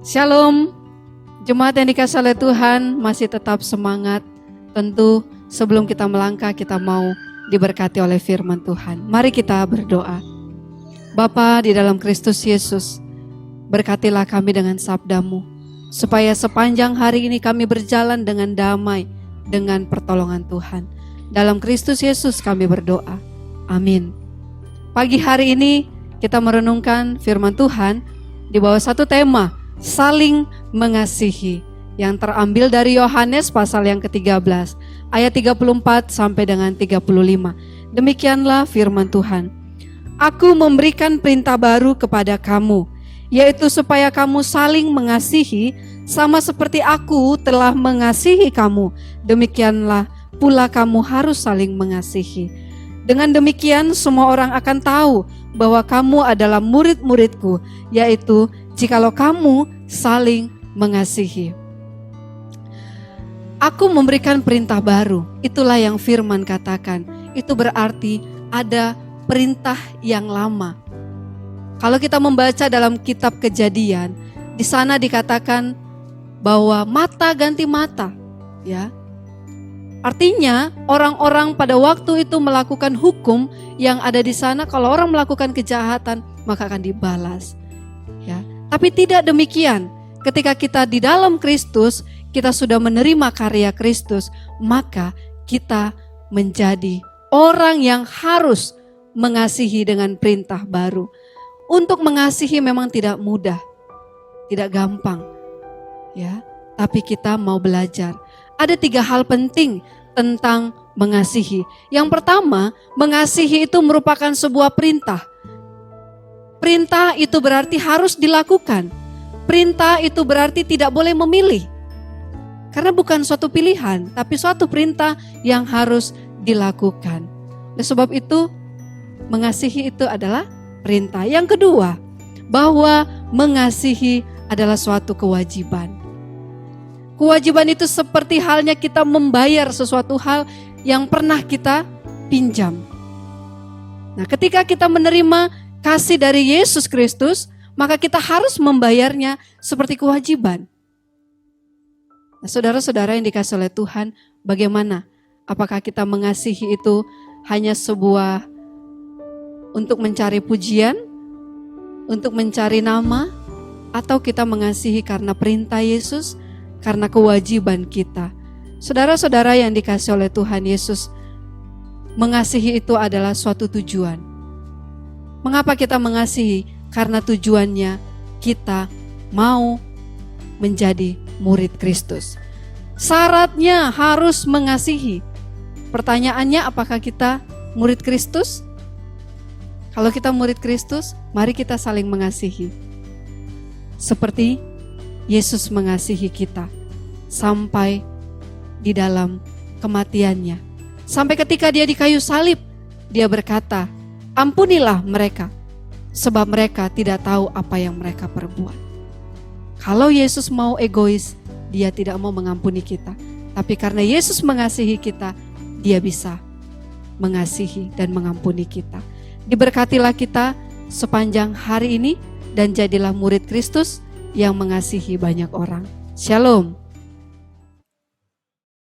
Shalom, jemaat yang dikasihi oleh Tuhan, masih tetap semangat. Tentu sebelum kita melangkah, kita mau diberkati oleh firman Tuhan. Mari kita berdoa. Bapa di dalam Kristus Yesus, berkatilah kami dengan sabda-Mu, supaya sepanjang hari ini kami berjalan dengan damai, dengan pertolongan Tuhan. Dalam Kristus Yesus kami berdoa. Amin. Pagi hari ini kita merenungkan firman Tuhan di bawah satu tema, saling mengasihi, yang terambil dari Yohanes pasal yang ke-13 ayat 34 sampai dengan 35. Demikianlah firman Tuhan. Aku memberikan perintah baru kepada kamu, yaitu supaya kamu saling mengasihi sama seperti aku telah mengasihi kamu. Demikianlah pula kamu harus saling mengasihi. Dengan demikian semua orang akan tahu bahwa kamu adalah murid-muridku, yaitu jikalau kamu saling mengasihi. Aku memberikan perintah baru, itulah yang firman katakan. Itu berarti ada perintah yang lama. Kalau kita membaca dalam kitab Kejadian, di sana dikatakan bahwa mata ganti mata, ya. Artinya orang-orang pada waktu itu melakukan hukum yang ada di sana. Kalau orang melakukan kejahatan maka akan dibalas, ya. Tapi tidak demikian. Ketika kita di dalam Kristus, kita sudah menerima karya Kristus, maka kita menjadi orang yang harus mengasihi dengan perintah baru. Untuk mengasihi memang tidak mudah, tidak gampang, ya. Tapi kita mau belajar. Ada 3 hal penting tentang mengasihi. Yang pertama, mengasihi itu merupakan sebuah perintah. Perintah itu berarti harus dilakukan. Perintah itu berarti tidak boleh memilih. Karena bukan suatu pilihan, tapi suatu perintah yang harus dilakukan. Oleh sebab itu, mengasihi itu adalah perintah. Yang kedua, bahwa mengasihi adalah suatu kewajiban. Kewajiban itu seperti halnya kita membayar sesuatu hal yang pernah kita pinjam. Nah, ketika kita menerima kasih dari Yesus Kristus, maka kita harus membayarnya seperti kewajiban. Nah, saudara-saudara yang dikasihi oleh Tuhan, bagaimana? Apakah kita mengasihi itu hanya sebuah untuk mencari pujian, untuk mencari nama, atau kita mengasihi karena perintah Yesus, karena kewajiban kita? Saudara-saudara yang dikasihi oleh Tuhan Yesus, mengasihi itu adalah suatu tujuan. Mengapa kita mengasihi? Karena tujuannya kita mau menjadi murid Kristus. Syaratnya harus mengasihi. Pertanyaannya, apakah kita murid Kristus? Kalau kita murid Kristus, mari kita saling mengasihi. Seperti Yesus mengasihi kita sampai di dalam kematiannya. Sampai ketika dia di kayu salib, dia berkata, ampunilah mereka, sebab mereka tidak tahu apa yang mereka perbuat. Kalau Yesus mau egois, dia tidak mau mengampuni kita. Tapi karena Yesus mengasihi kita, dia bisa mengasihi dan mengampuni kita. Diberkatilah kita sepanjang hari ini dan jadilah murid Kristus yang mengasihi banyak orang. Shalom.